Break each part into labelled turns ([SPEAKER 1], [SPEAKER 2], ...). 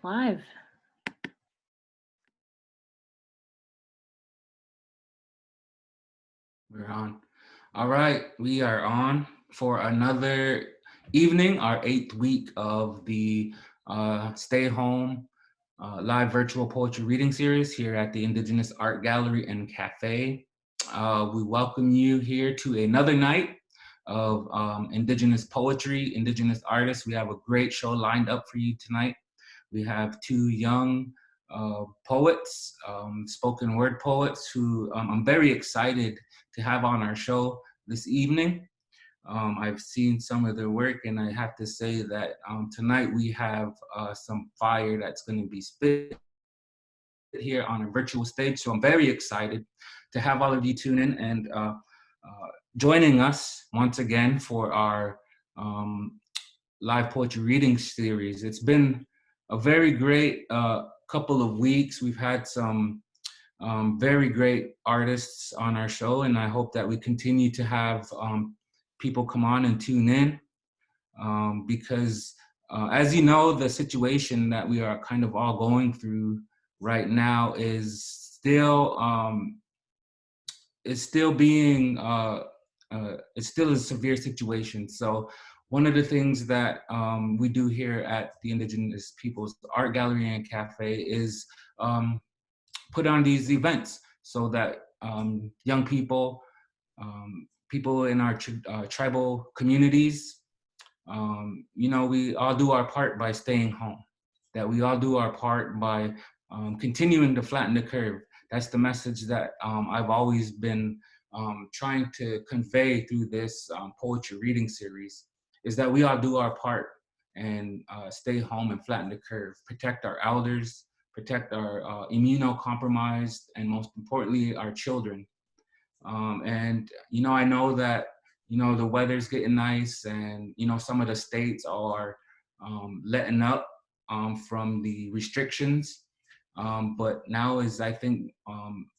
[SPEAKER 1] live.
[SPEAKER 2] We're on. All right, we are on for another evening, our 8th week of the Stay Home live virtual poetry reading series here at the Indigenous Art Gallery and Cafe. We welcome you here to another night of Indigenous poetry, Indigenous artists. We have a great show lined up for you tonight. We have two young poets, spoken word poets, who I'm very excited to have on our show this evening. I've seen some of their work, and I have to say that tonight we have some fire that's going to be spit here on a virtual stage. So I'm very excited to have all of you tune in and joining us once again for our live poetry reading series. It's been a very great couple of weeks. We've had some very great artists on our show, and I hope that we continue to have people come on and tune in because as you know, the situation that we are kind of all going through right now is still being it's still a severe situation. So one of the things that we do here at the Indigenous Peoples Art Gallery and Cafe is put on these events so that young people, people in our tribal communities, we all do our part by staying home, that we all do our part by continuing to flatten the curve. That's the message that I've always been trying to convey through this poetry reading series, is that we all do our part and stay home and flatten the curve, protect our elders, protect our immunocompromised, and most importantly, our children. And, I know that, the weather's getting nice and, some of the states are letting up from the restrictions. But now is, I think,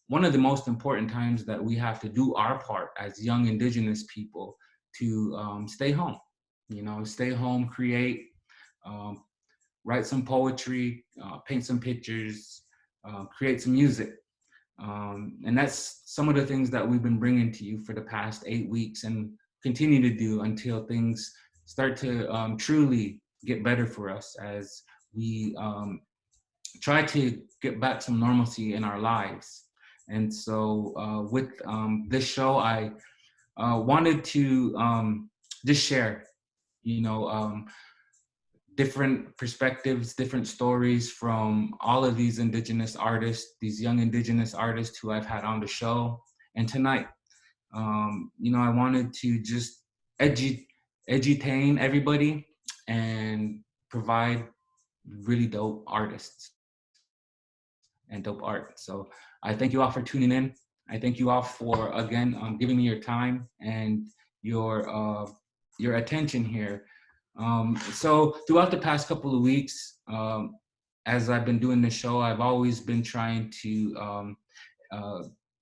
[SPEAKER 2] one of the most important times that we have to do our part as young Indigenous people to stay home, stay home, create, write some poetry, paint some pictures, create some music. And that's some of the things that we've been bringing to you for the past 8 weeks and continue to do until things start to truly get better for us as we try to get back some normalcy in our lives. And so with this show, I wanted to just share, different perspectives, different stories from all of these Indigenous artists, these young Indigenous artists who I've had on the show. And tonight, I wanted to just edutain everybody and provide really dope artists and dope art. So I thank you all for tuning in. I thank you all for, again, giving me your time and your attention here. So throughout the past couple of weeks, as I've been doing this show, I've always been trying to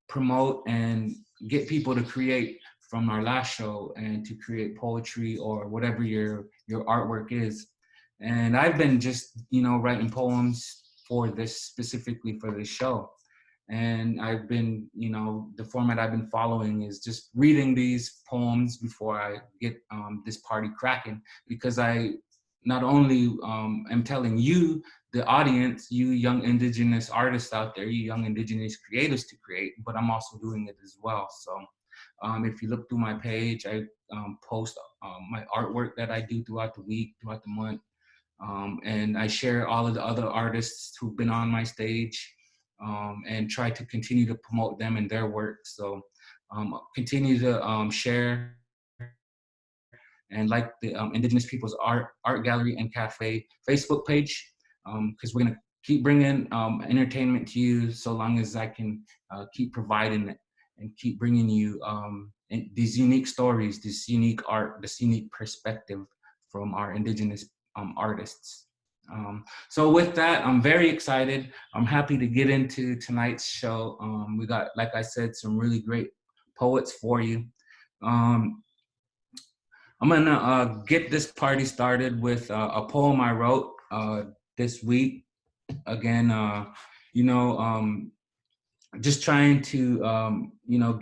[SPEAKER 2] promote and get people to create from our last show and to create poetry or whatever your artwork is. And I've been just, writing poems for this, specifically for this show. And I've been, the format I've been following is just reading these poems before I get this party cracking, because I not only am telling you, the audience, you young Indigenous artists out there, you young Indigenous creators to create, but I'm also doing it as well. So if you look through my page, I post my artwork that I do throughout the week, throughout the month. And I share all of the other artists who've been on my stage and try to continue to promote them and their work. So continue to share and like the Indigenous Peoples Art Gallery and Cafe Facebook page, because we're gonna keep bringing entertainment to you so long as I can keep providing it and keep bringing you these unique stories, this unique art, this unique perspective from our Indigenous artists. So with that, I'm very excited. I'm happy to get into tonight's show. We got, like I said, some really great poets for you. I'm gonna get this party started with a poem I wrote this week. again, just trying to,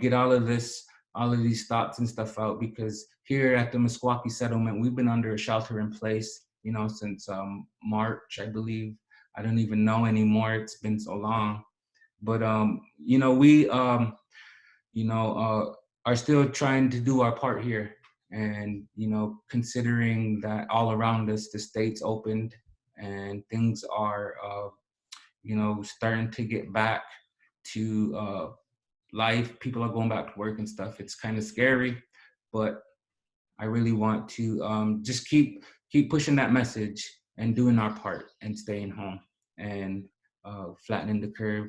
[SPEAKER 2] get all of these thoughts and stuff out, because here at the Meskwaki settlement, we've been under a shelter in place, since March, I believe. I don't even know anymore. It's been so long. But, we, are still trying to do our part here. And, considering that all around us, the state's opened and things are, starting to get back to life. People are going back to work and stuff. It's kind of scary, but I really want to just keep pushing that message and doing our part and staying home and flattening the curve.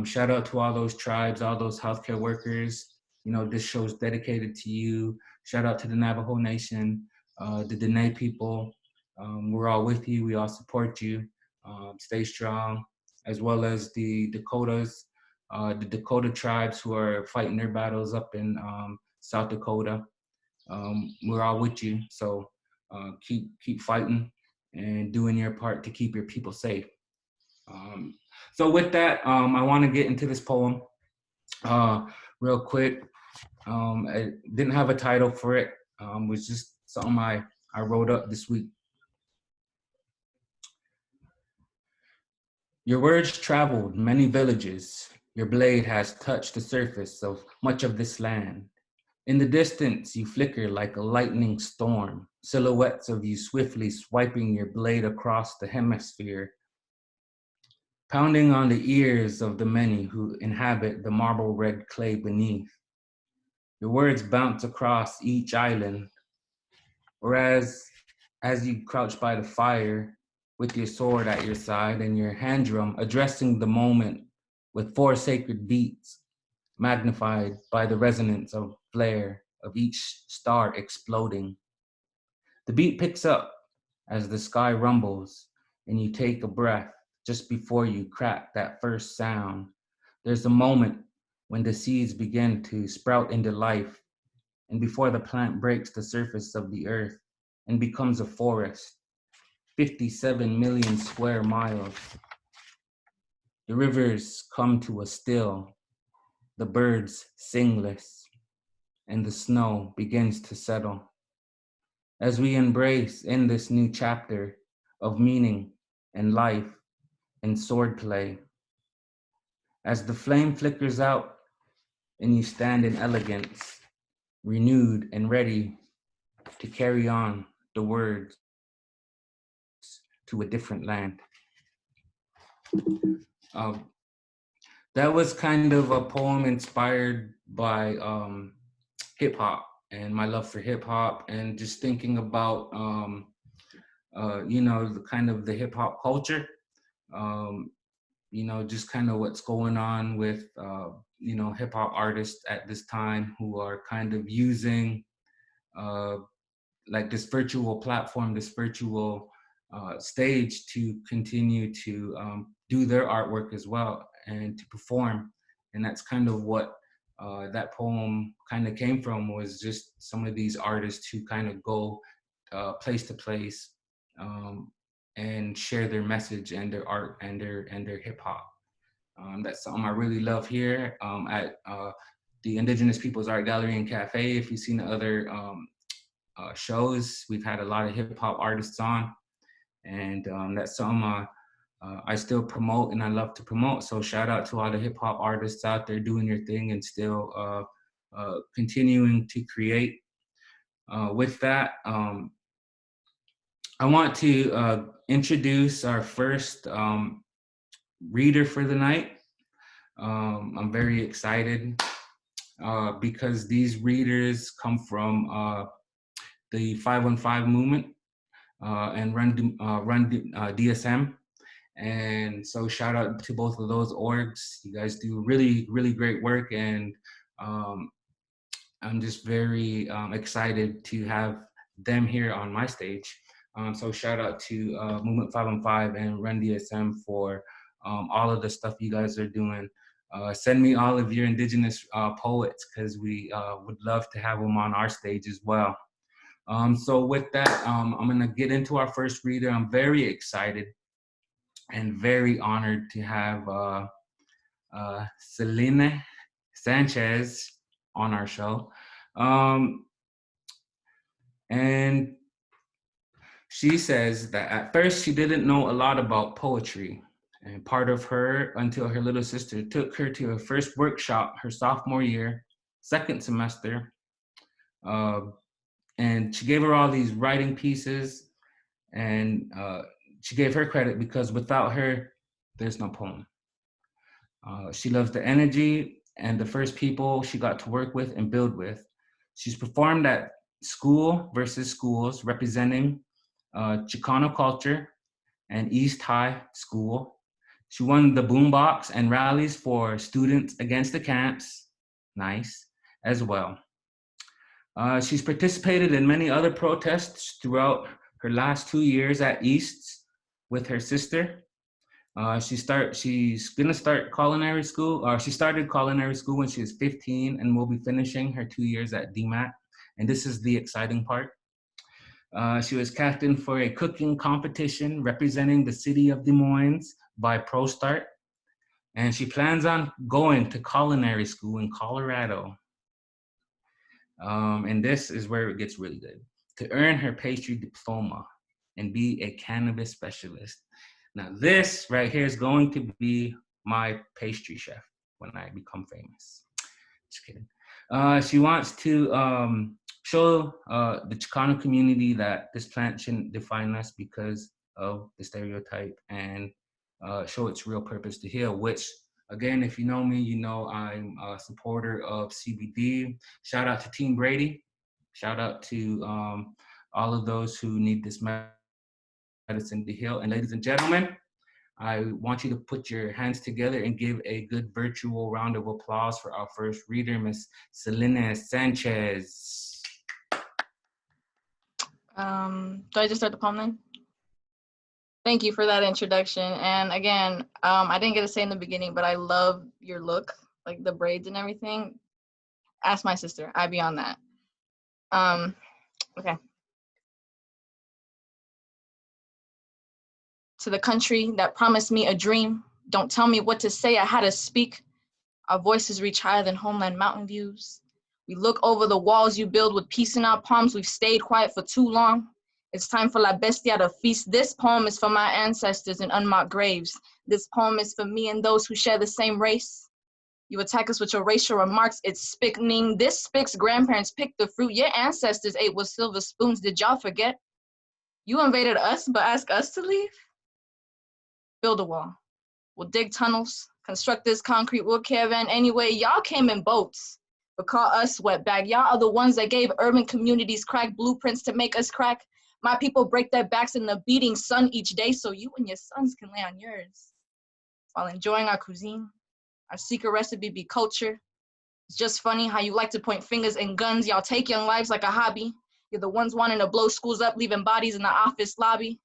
[SPEAKER 2] Shout out to all those tribes, all those healthcare workers. This show's dedicated to you. Shout out to the Navajo Nation, the Dene people. We're all with you. We all support you. Stay strong, as well as the Dakotas, the Dakota tribes who are fighting their battles up in South Dakota. We're all with you. So keep fighting and doing your part to keep your people safe. So with that, I want to get into this poem real quick. I didn't have a title for it. It was just something I wrote up this week. Your words traveled many villages. Your blade has touched the surface of much of this land. In the distance, you flicker like a lightning storm, silhouettes of you swiftly swiping your blade across the hemisphere, pounding on the ears of the many who inhabit the marble red clay beneath. Your words bounce across each island, whereas as you crouch by the fire with your sword at your side and your hand drum addressing the moment with 4 sacred beats, magnified by the resonance of flare of each star exploding. The beat picks up as the sky rumbles and you take a breath just before you crack that first sound. There's a moment when the seeds begin to sprout into life, and before the plant breaks the surface of the earth and becomes a forest, 57 million square miles. The rivers come to a still, the birds singless, and the snow begins to settle. As we embrace in this new chapter of meaning and life and swordplay, as the flame flickers out and you stand in elegance, renewed and ready to carry on the words to a different land. That was kind of a poem inspired by hip hop and my love for hip hop, and just thinking about the kind of the hip hop culture. Just kind of what's going on with hip hop artists at this time who are kind of using like this virtual platform, this virtual stage to continue to do their artwork as well and to perform. And that's kind of what that poem kind of came from, was just some of these artists who kind of go place to place and share their message and their art and their hip hop. That's something I really love here at the Indigenous People's Art Gallery and Cafe. If you've seen the other shows, we've had a lot of hip hop artists on, and that's something I still promote and I love to promote. So shout out to all the hip hop artists out there doing your thing and still continuing to create. With that, I want to introduce our first reader for the night. I'm very excited because these readers come from the 515 movement and run DSM. And so shout out to both of those orgs. You guys do really, really great work. And I'm just very excited to have them here on my stage. So shout out to Movement 515 and Run DSM for all of the stuff you guys are doing. Send me all of your Indigenous poets, because we would love to have them on our stage as well. So with that, I'm gonna get into our first reader. I'm very excited. and very honored to have Selene Sanchez on our show. Um, and she says that at first she didn't know a lot about poetry. And part of her, until her little sister took her to her first workshop her sophomore year, second semester. Uh, and she gave her all these writing pieces, and she gave her credit because without her, there's no poem. She loves the energy and the first people she got to work with and build with. She's performed at school versus schools, representing Chicano culture and East High School. She won the boombox and rallies for students against the camps, nice, as well. She's participated in many other protests throughout her last 2 years at East with her sister. She's gonna start culinary school. She started culinary school when she was 15 and will be finishing her 2 years at DMAT. And this is the exciting part. She was captain for a cooking competition representing the city of Des Moines by ProStart. And she plans on going to culinary school in Colorado. And this is where it gets really good. To earn her pastry diploma and be a cannabis specialist. Now, this right here is going to be my pastry chef when I become famous. Just kidding. She wants to show the Chicano community that this plant shouldn't define us because of the stereotype, and show its real purpose to heal, which, again, if you know me, you know I'm a supporter of CBD. Shout out to Team Brady. Shout out to all of those who need this medicine to heal. And ladies and gentlemen, I want you to put your hands together and give a good virtual round of applause for our first reader, Miss Selene Sanchez.
[SPEAKER 1] Do I just start the poem then? Thank you for that introduction. And again, I didn't get to say in the beginning, but I love your look, like the braids and everything. Ask my sister. I be on that. Okay. To the country that promised me a dream, don't tell me what to say, I had to speak. Our voices reach higher than homeland mountain views. We look over the walls you build with peace in our palms. We've stayed quiet for too long. It's time for La Bestia to feast. This poem is for my ancestors in unmarked graves. This poem is for me and those who share the same race. You attack us with your racial remarks. It's sickening. This Spick's grandparents picked the fruit your ancestors ate with silver spoons. Did y'all forget? You invaded us, but ask us to leave? Build a wall. We'll dig tunnels, construct this concrete wood caravan anyway. Y'all came in boats, but call us wetback. Y'all are the ones that gave urban communities crack blueprints to make us crack. My people break their backs in the beating sun each day so you and your sons can lay on yours. While enjoying our cuisine, our secret recipe be culture. It's just funny how you like to point fingers and guns. Y'all take young lives like a hobby. You're the ones wanting to blow schools up, leaving bodies in the office lobby.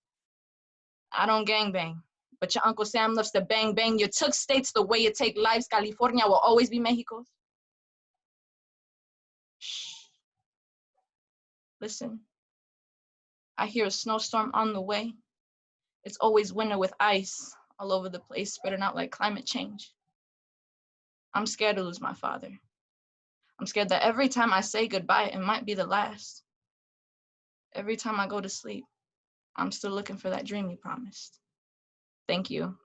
[SPEAKER 1] I don't gangbang, but your Uncle Sam loves to bang bang. You took states the way you take lives. California will always be Mexico's. Shh. Listen, I hear a snowstorm on the way. It's always winter with ice all over the place, spreading out like climate change. I'm scared to lose my father. I'm scared that every time I say goodbye, it might be the last. Every time I go to sleep, I'm still looking for that dream you promised. Thank you.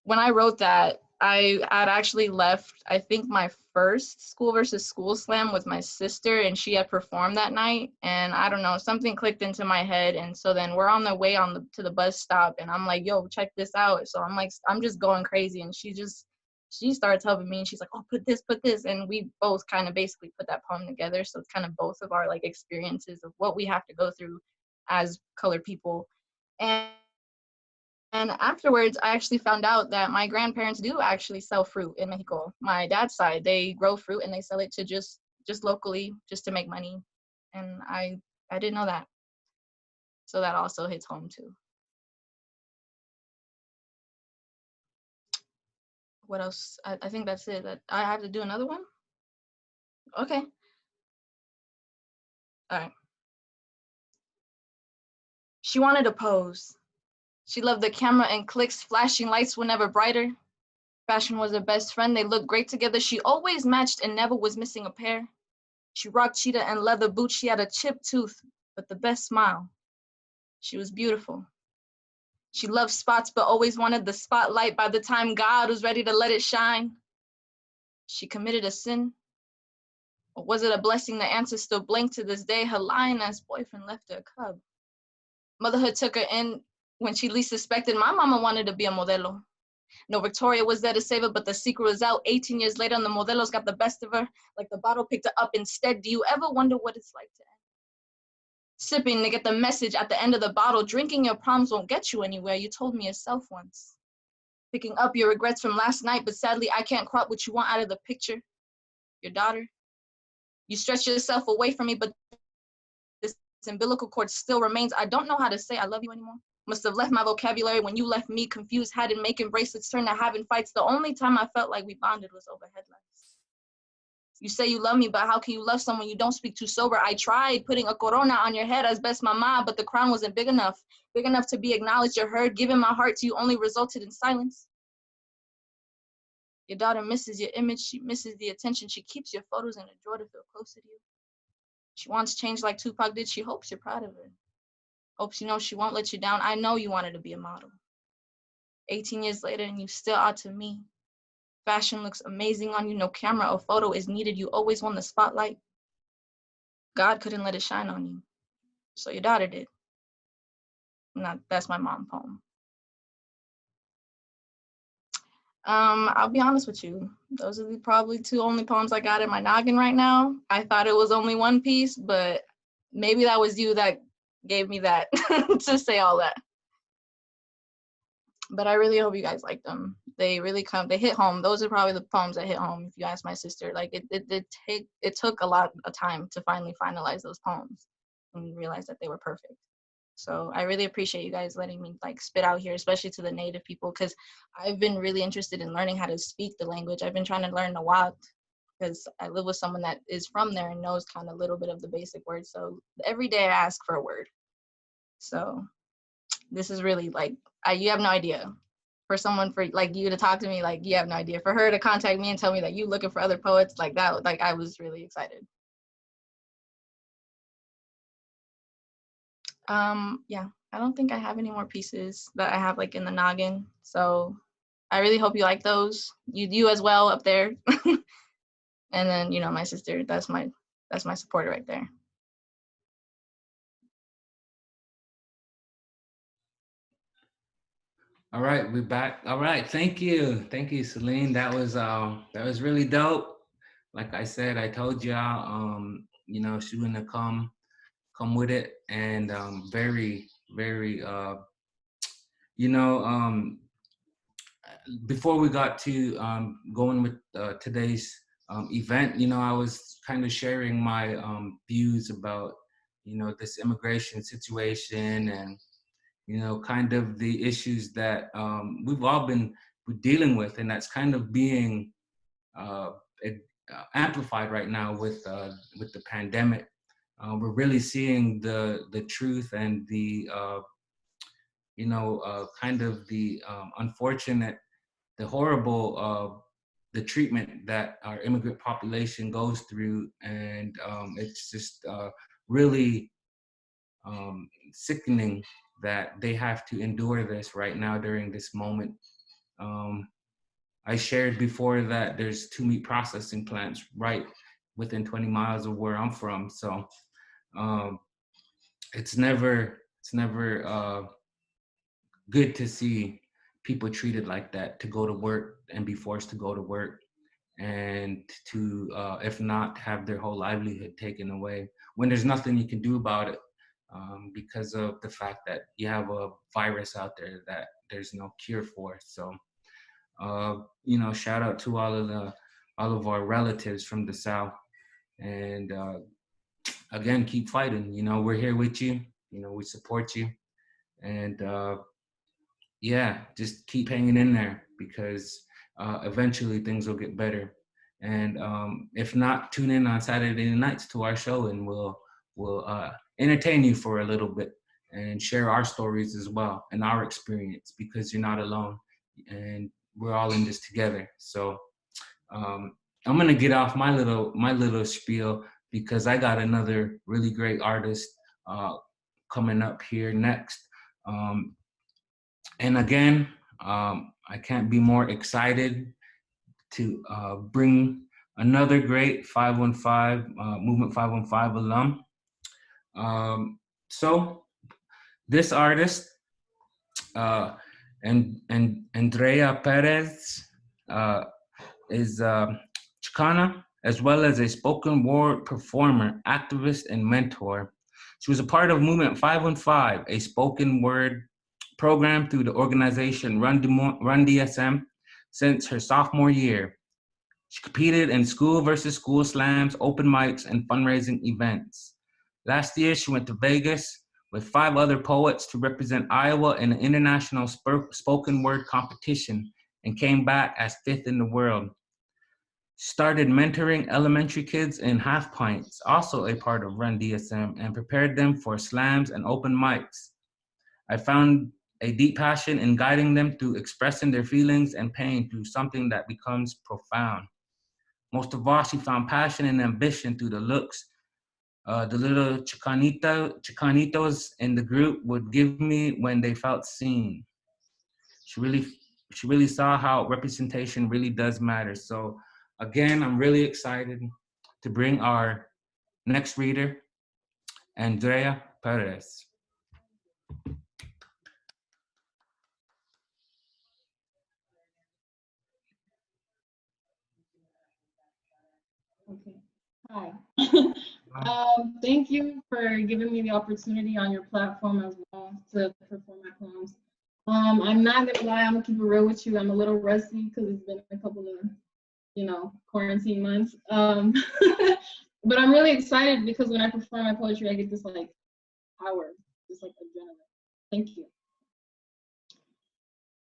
[SPEAKER 1] When I wrote that, I had actually left, I think, my first school versus school slam with my sister, and she had performed that night. And I don't know, something clicked into my head. And so then we're on the way to the bus stop, and I'm like, yo, check this out. So I'm like, I'm just going crazy. And she starts helping me, and she's like, oh, put this. And we both kind of basically put that poem together. So it's kind of both of our like experiences of what we have to go through as colored people. And afterwards, I actually found out that my grandparents do actually sell fruit in Mexico. My dad's side, they grow fruit and they sell it to just locally, just to make money. And I didn't know that. So that also hits home too. What else? I think that's it. That I have to do another one? Okay. All right. She wanted to pose. She loved the camera and clicks, flashing lights were never brighter. Fashion was her best friend, they looked great together. She always matched and never was missing a pair. She rocked cheetah and leather boots, she had a chipped tooth, but the best smile. She was beautiful. She loved spots, but always wanted the spotlight by the time God was ready to let it shine. She committed a sin, or was it a blessing? The answer still blank to this day. Her lioness boyfriend left her a cub. Motherhood took her in when she least suspected. My mama wanted to be a modelo. No, Victoria was there to save her, but the secret was out. 18 years later, and the modelos got the best of her. Like the bottle picked her up instead. Do you ever wonder what it's like to end? Sipping to get the message at the end of the bottle. Drinking your problems won't get you anywhere. You told me yourself once. Picking up your regrets from last night, but sadly, I can't crop what you want out of the picture. Your daughter. You stretch yourself away from me, but this umbilical cord still remains. I don't know how to say I love you anymore. Must have left my vocabulary when you left me confused, hadn't making bracelets turn to having fights. The only time I felt like we bonded was over headlights. You say you love me, but how can you love someone you don't speak to sober? I tried putting a corona on your head as best mama, but the crown wasn't big enough to be acknowledged or heard. Giving my heart to you only resulted in silence. Your daughter misses your image, she misses the attention. She keeps your photos in a drawer to feel closer to you. She wants change like Tupac did. She hopes you're proud of her. Hopes you know she won't let you down. I know you wanted to be a model. 18 years later and you still are to me. Fashion looks amazing on you. No camera or photo is needed. You always won the spotlight. God couldn't let it shine on you. So your daughter did. That's my mom poem. I'll be honest with you. Those are probably two only poems I got in my noggin right now. I thought it was only one piece, but maybe that was you that gave me that to say all that. But I really hope you guys like them. They really they hit home. Those are probably the poems that hit home. If you ask my sister, like it took a lot of time to finally finalize those poems and realize that they were perfect. So I really appreciate you guys letting me like spit out here, especially to the native people, because I've been really interested in learning how to speak the language. I've been trying to learn Nahuatl because I live with someone that is from there and knows kind of a little bit of the basic words. So every day I ask for a word. So this is really like, you have no idea. For someone for like you to talk to me, like you have no idea. For her to contact me and tell me that you looking for other poets like that, like I was really excited. Yeah, I don't think I have any more pieces that I have like in the noggin. So I really hope you like those. You as well up there. And then, you know, my sister, that's my supporter right there.
[SPEAKER 2] All right, we're back. All right, thank you, Selene. That was really dope. Like I said, I told y'all, you know, she wouldn't come with it, and very, very, you know, before we got to going with today's event, you know, I was kind of sharing my views about, you know, this immigration situation and, you know, kind of the issues that we've all been dealing with, and that's kind of being amplified right now with the pandemic. We're really seeing the truth and the you know, kind of the unfortunate, the horrible, the treatment that our immigrant population goes through, and it's just really sickening that they have to endure this right now during this moment. I shared before that there's 2 meat processing plants right within 20 miles of where I'm from, so it's never good to see people treated like that, to go to work and be forced to go to work, and to if not, have their whole livelihood taken away when there's nothing you can do about it, because of the fact that you have a virus out there that there's no cure for. So you know, shout out to all of our relatives from the South, and again, keep fighting. You know, we're here with you. You know, we support you, and yeah, just keep hanging in there, because eventually things will get better. And if not, tune in on Saturday nights to our show, and we'll entertain you for a little bit. and share our stories as well and our experience, because you're not alone and we're all in this together. So I'm gonna get off my little spiel because I got another really great artist coming up here next. And again, I can't be more excited to bring another great 515 Movement 515 alum. So this artist, and Andrea Perez, is Chicana, as well as a spoken word performer, activist, and mentor. She was a part of Movement 515, a spoken word program through the organization Run DSM since her sophomore year. She competed in school versus school slams, open mics, and fundraising events. Last year, she went to Vegas with 5 other poets to represent Iowa in an international spoken word competition and came back as 5th in the world. Started mentoring elementary kids in Half Pints, also a part of Run DSM, and prepared them for slams and open mics. I found a deep passion in guiding them through expressing their feelings and pain through something that becomes profound. Most of all, she found passion and ambition through the looks the little Chicanitos in the group would give me when they felt seen. She really saw how representation really does matter. So again, I'm really excited to bring our next reader, Andrea Perez.
[SPEAKER 3] Okay. Hi. Thank you for giving me the opportunity on your platform as well to perform my poems. I'm not gonna lie, I'm gonna keep it real with you. I'm a little rusty because it's been a couple of, quarantine months. But I'm really excited because when I perform my poetry, I get this like power, this like adrenaline. Thank you.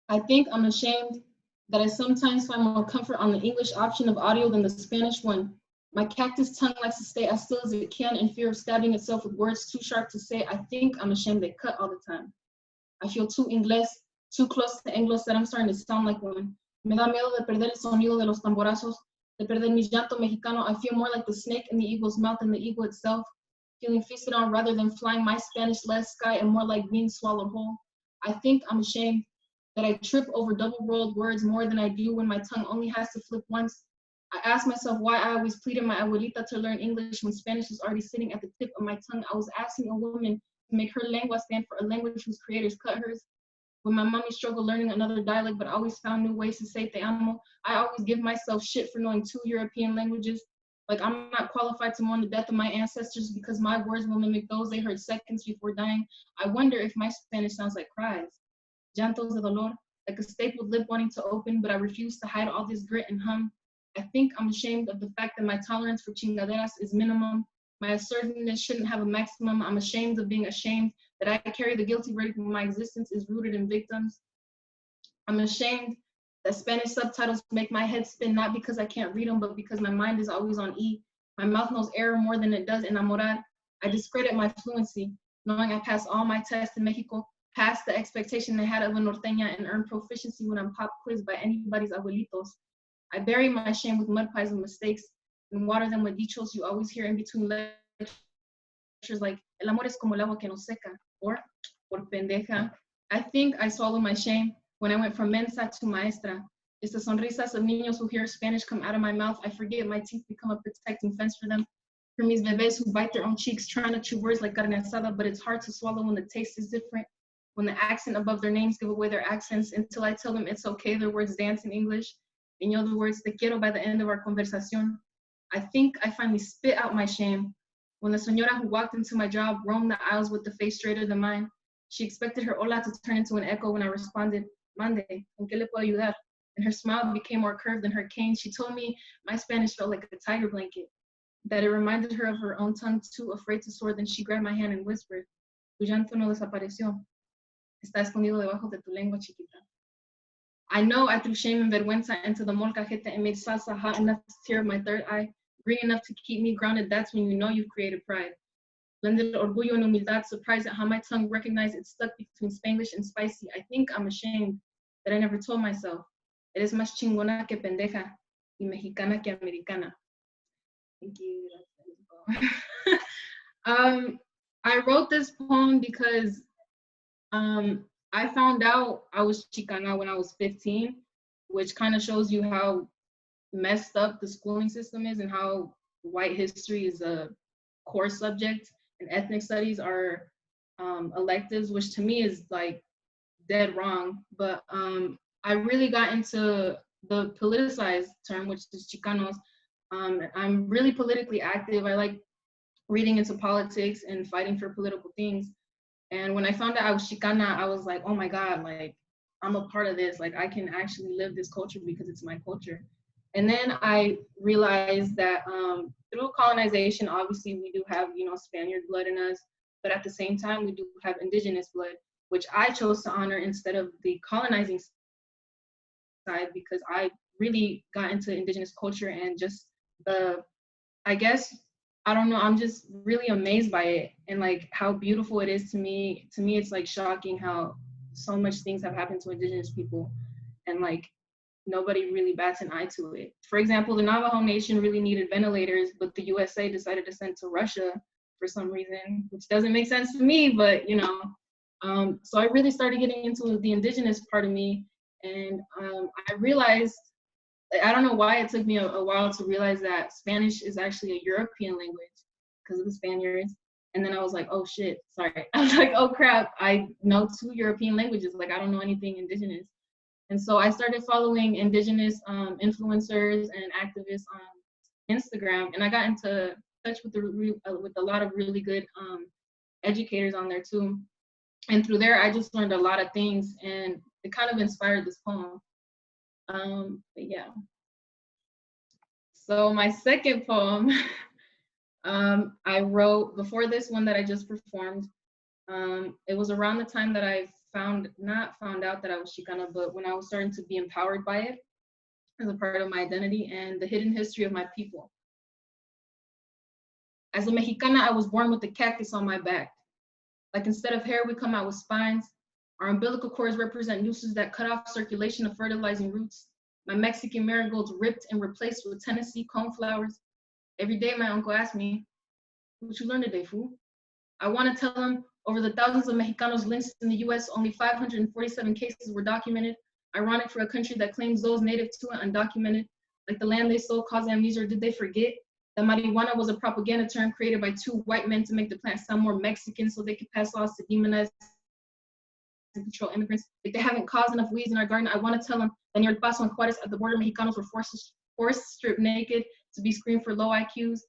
[SPEAKER 3] I think I'm ashamed that I sometimes find more comfort on the English option of audio than the Spanish one. My cactus tongue likes to stay as still as it can in fear of stabbing itself with words too sharp to say. I think I'm ashamed they cut all the time. I feel too Inglés, too close to Anglos that I'm starting to sound like one. Me da miedo de perder el sonido de los tamborazos, de perder mi llanto mexicano. I feel more like the snake in the eagle's mouth than the eagle itself, feeling feasted on rather than flying my Spanish-less sky and more like being swallowed whole. I think I'm ashamed that I trip over double-rolled words more than I do when my tongue only has to flip once. I ask myself why I always pleaded my abuelita to learn English when Spanish was already sitting at the tip of my tongue. I was asking a woman to make her lengua stand for a language whose creators cut hers. When my mommy struggled learning another dialect, but always found new ways to say te amo, I always give myself shit for knowing 2 European languages. Like I'm not qualified to mourn the death of my ancestors because my words will mimic those they heard seconds before dying. I wonder if my Spanish sounds like cries. Llantos de dolor, like a stapled lip wanting to open, but I refuse to hide all this grit and hum. I think I'm ashamed of the fact that my tolerance for chingaderas is minimum. My assertiveness shouldn't have a maximum. I'm ashamed of being ashamed that I carry the guilty verdict when my existence is rooted in victims. I'm ashamed that Spanish subtitles make my head spin, not because I can't read them, but because my mind is always on E. My mouth knows error more than it does enamorar. I discredit my fluency, knowing I passed all my tests in Mexico, past the expectation they had of a norteña, and earned proficiency when I'm pop quizzed by anybody's abuelitos. I bury my shame with mud pies and mistakes and water them with dichos you always hear in between lectures like el amor es como el agua que no seca or por pendeja. I think I swallowed my shame when I went from mensa to maestra. It's the sonrisas of niños who hear Spanish come out of my mouth. I forget my teeth become a protecting fence for them. For mis bebés who bite their own cheeks trying to chew words like carne asada, but it's hard to swallow when the taste is different. When the accent above their names give away their accents until I tell them it's okay, their words dance in English. And you know the words te quiero by the end of our conversación. I think I finally spit out my shame when the señora who walked into my job roamed the aisles with the face straighter than mine. She expected her hola to turn into an echo when I responded, mande, ¿en qué le puedo ayudar? And her smile became more curved than her cane. She told me my Spanish felt like a tiger blanket, that it reminded her of her own tongue too afraid to soar. Then she grabbed my hand and whispered, tu llanto no desapareció. Está escondido debajo de tu lengua chiquita. I know I threw shame and vergüenza into the molcajete and made salsa hot enough to tear my third eye, green enough to keep me grounded. That's when you know you've created pride. Blended orgullo and humildad, surprised at how my tongue recognized it's stuck between Spanglish and spicy. I think I'm ashamed that I never told myself. Eres más chingona que pendeja y mexicana que americana. Thank you. I wrote this poem because I found out I was Chicana when I was 15, which kind of shows you how messed up the schooling system is and how white history is a core subject and ethnic studies are electives, which to me is like dead wrong. But I really got into the politicized term, which is Chicanos. I'm really politically active. I like reading into politics and fighting for political things. And when I found out I was Chicana, I was like, oh my God, like I'm a part of this. Like I can actually live this culture because it's my culture. And then I realized that through colonization, obviously we do have, you know, Spaniard blood in us, but at the same time, we do have indigenous blood, which I chose to honor instead of the colonizing side, because I really got into indigenous culture and just the, I guess, I don't know, I'm just really amazed by it and like how beautiful it is to me. To me, it's like shocking how so much things have happened to indigenous people and like nobody really bats an eye to it. For example, the Navajo Nation really needed ventilators, but the USA decided to send to Russia for some reason, which doesn't make sense to me, but you know. So I really started getting into the indigenous part of me, and I realized, I don't know why it took me a while to realize that Spanish is actually a European language because of the Spaniards. And then I was like, oh shit, sorry. I was like, oh crap, I know 2 European languages, like I don't know anything indigenous. And so I started following indigenous influencers and activists on Instagram, and I got into touch with a lot of really good educators on there too. And through there, I just learned a lot of things, and it kind of inspired this poem. But yeah. So my second poem, I wrote before this one that I just performed. It was around the time that I not found out that I was Chicana, but when I was starting to be empowered by it as a part of my identity and the hidden history of my people. As a Mexicana, I was born with a cactus on my back. Like instead of hair, we come out with spines. Our umbilical cords represent nooses that cut off circulation of fertilizing roots. My Mexican marigolds ripped and replaced with Tennessee coneflowers. Every day my uncle asked me, what you learned today, fool? I want to tell him, over the thousands of Mexicanos lynched in the US, only 547 cases were documented. Ironic for a country that claims those native to it undocumented. Like the land they sold caused amnesia, or did they forget that marijuana was a propaganda term created by 2 white men to make the plant sound more Mexican so they could pass laws to demonize and control immigrants? Like they haven't caused enough weeds in our garden. I want to tell them that near El Paso and Juarez at the border, Mexicanos were forced stripped naked to be screened for low IQs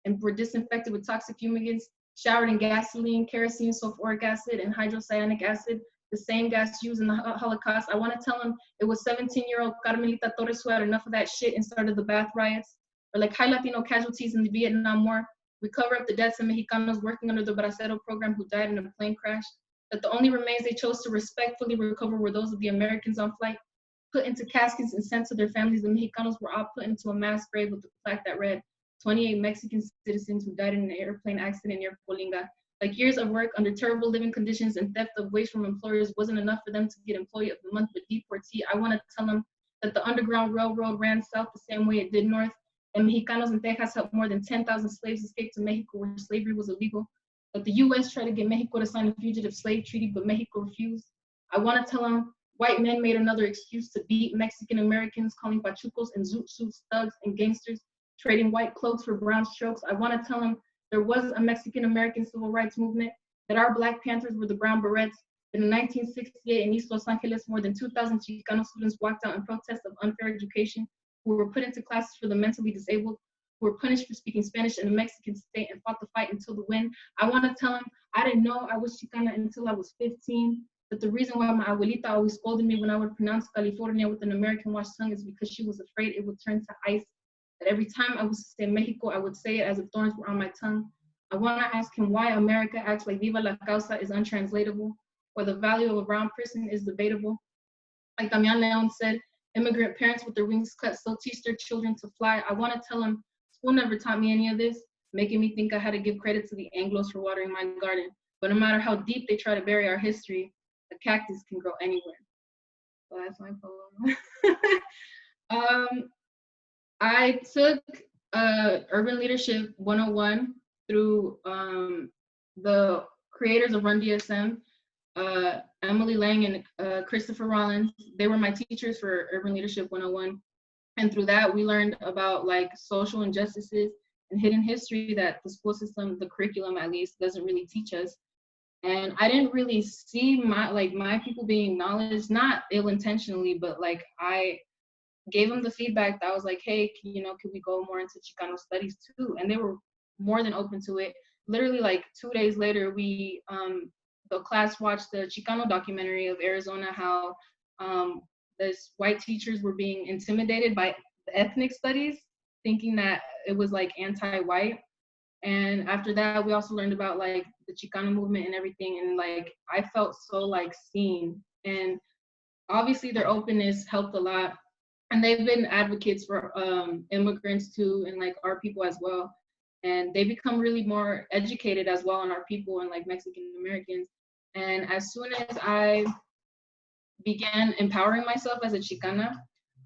[SPEAKER 3] and were disinfected with toxic fumigants, showered in gasoline, kerosene, sulfuric acid, and hydrocyanic acid, the same gas used in the Holocaust. I want to tell them it was 17-year-old Carmelita Torres who had enough of that shit and started the bath riots. Or like high Latino casualties in the Vietnam War. We cover up the deaths of Mexicanos working under the Bracero program who died in a plane crash. That the only remains they chose to respectfully recover were those of the Americans on flight. Put into caskets and sent to their families, the Mexicanos were all put into a mass grave with a plaque that read, 28 Mexican citizens who died in an airplane accident near Polinga. Like years of work under terrible living conditions and theft of wage from employers wasn't enough for them to get Employee of the Month with deportee. I want to tell them that the Underground Railroad ran south the same way it did north, and Mexicanos in Texas helped more than 10,000 slaves escape to Mexico where slavery was illegal. But the US tried to get Mexico to sign a fugitive slave treaty, but Mexico refused. I want to tell them white men made another excuse to beat Mexican Americans, calling pachucos and zoot suits thugs and gangsters, trading white cloaks for brown strokes. I want to tell them there was a Mexican American civil rights movement, that our Black Panthers were the brown berets, that in 1968 in East Los Angeles, more than 2,000 Chicano students walked out in protest of unfair education, who were put into classes for the mentally disabled, who were punished for speaking Spanish in a Mexican state and fought the fight until the win. I want to tell them I didn't know I was Chicana until I was 15, that the reason why my abuelita always scolded me when I would pronounce California with an American washed tongue is because she was afraid it would turn to ice. That every time I was to say Mexico, I would say it as if thorns were on my tongue. I want to ask him why America acts like Viva la Causa is untranslatable, or the value of a brown person is debatable. Like Damian Leon said, immigrant parents with their wings cut so teach their children to fly. I want to tell them, school never taught me any of this. making me think I had to give credit to the Anglos for watering my garden. But no matter how deep they try to bury our history, a cactus can grow anywhere. So that's my poem. I took Urban Leadership 101 through the creators of Run DSM, Emily Lang and Christopher Rollins. They were my teachers for Urban Leadership 101. And through that, we learned about like social injustices and hidden history that the school system, the curriculum at least, doesn't really teach us. And I didn't really see my people being acknowledged, not ill intentionally, but like I gave them the feedback that I was like, hey, could we go more into Chicano studies too? And they were more than open to it. Literally like 2 days later, the class watched the Chicano documentary of Arizona, how these white teachers were being intimidated by the ethnic studies, thinking that it was like anti-white. And after that, we also learned about like the Chicano movement and everything. And like, I felt so like seen. And obviously their openness helped a lot. And they've been advocates for immigrants too, and like our people as well. And they become really more educated as well on our people and like Mexican Americans. And as soon as I began empowering myself as a Chicana,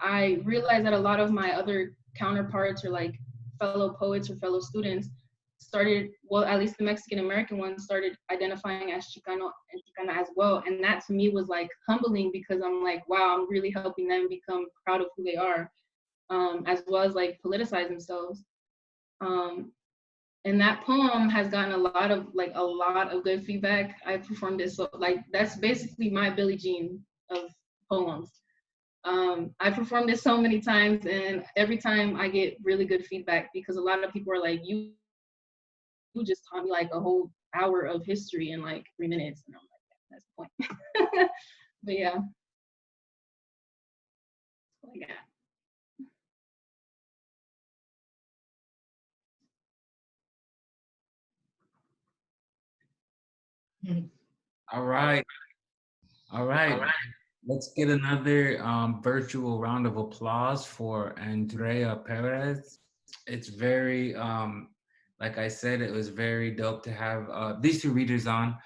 [SPEAKER 3] I realized that a lot of my other counterparts or like fellow poets or fellow students started, well, at least the Mexican American ones started identifying as Chicano and Chicana as well. And that to me was like humbling, because I'm like, wow, I'm really helping them become proud of who they are, as well as like politicize themselves. And that poem has gotten a lot of good feedback. I performed it, so like that's basically my Billie Jean of poems. I performed it so many times, and every time I get really good feedback, because a lot of people are like, you just taught me like a whole hour of history in like 3 minutes. And I'm like, yeah, that's the point. But yeah. That's all I got.
[SPEAKER 2] All right. All right. Let's get another virtual round of applause for Andrea Perez. It's very, like I said, it was very dope to have these two readers on,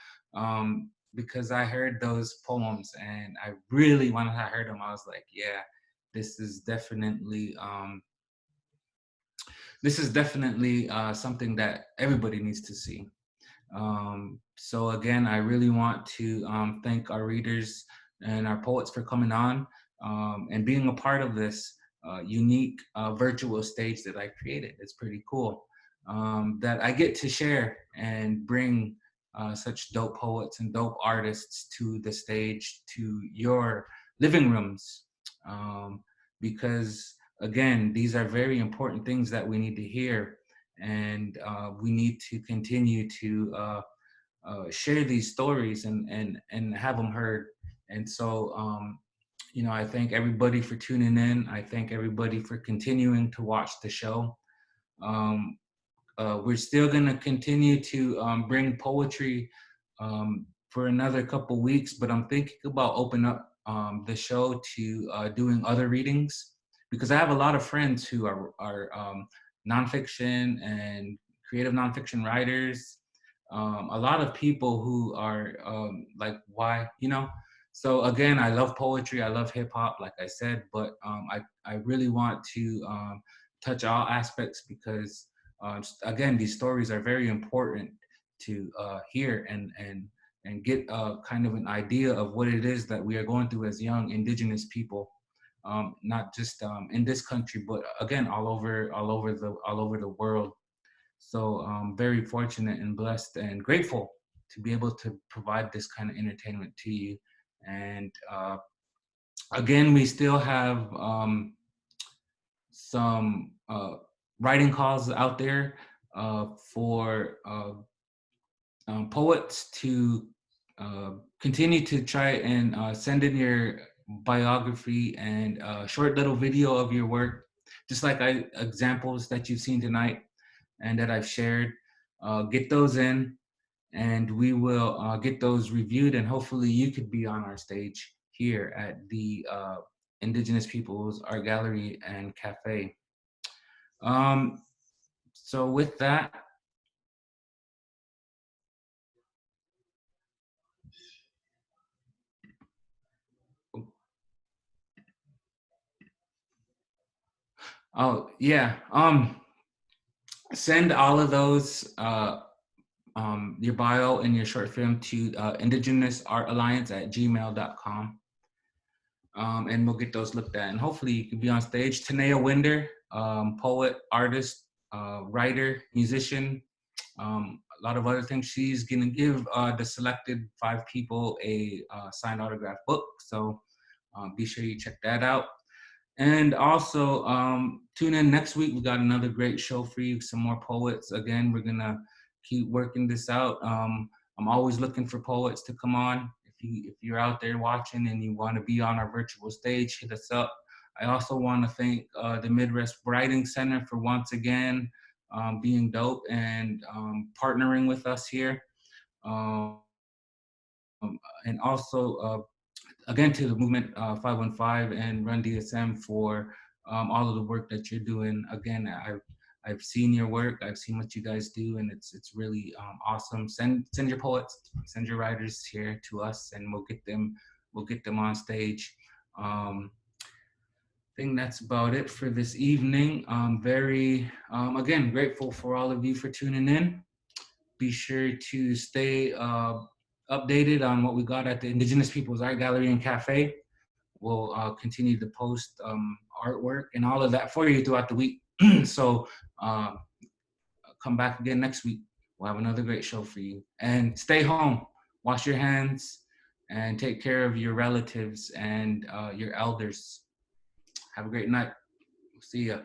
[SPEAKER 2] because I heard those poems and I really, when I heard them, I was like, yeah, this is definitely something that everybody needs to see. So again, I really want to thank our readers and our poets for coming on and being a part of this unique virtual stage that I created. It's pretty cool that I get to share and bring such dope poets and dope artists to the stage, to your living rooms, because again, these are very important things that we need to hear. And we need to continue to share these stories and have them heard. And so, I thank everybody for tuning in. I thank everybody for continuing to watch the show. We're still going to continue to bring poetry for another couple weeks, but I'm thinking about opening up the show to doing other readings, because I have a lot of friends who are nonfiction and creative nonfiction writers, a lot of people who are like, why, So again, I love poetry, I love hip hop, like I said, but I really want to touch all aspects, because again, these stories are very important to hear and get kind of an idea of what it is that we are going through as young Indigenous people, not just in this country, but again, all over the world. So I'm very fortunate and blessed and grateful to be able to provide this kind of entertainment to you. And again, we still have some writing calls out there for poets to continue to try and send in your biography and short little video of your work, just like examples that you've seen tonight and that I've shared. Get those in, and we will get those reviewed, and hopefully you could be on our stage here at the Indigenous Peoples Art Gallery and Cafe. So with that, Oh yeah. Send all of those your bio and your short film to indigenousartalliance@gmail.com. And we'll get those looked at. And hopefully you can be on stage. Tanea Winder, poet, artist, writer, musician, a lot of other things. She's gonna give the selected 5 people a signed autograph book. So be sure you check that out. And also tune in next week. We got another great show for you, some more poets. Again, we're gonna keep working this out. I'm always looking for poets to come on. If you're out there watching and you want to be on our virtual stage, hit us up. I also want to thank the Midwest Writing Center for once again being dope and partnering with us here. And also again, to the Movement 515 and Run DSM for all of the work that you're doing. Again, I've seen your work, I've seen what you guys do, and it's really awesome. Send your poets, send your writers here to us, and we'll get them on stage. I think that's about it for this evening. Very again grateful for all of you for tuning in. Be sure to stay updated on what we got at the Indigenous Peoples Art Gallery and Cafe. We'll continue to post artwork and all of that for you throughout the week. So come back again next week. We'll have another great show for you. And stay home, wash your hands, and take care of your relatives and your elders. Have a great night. See ya.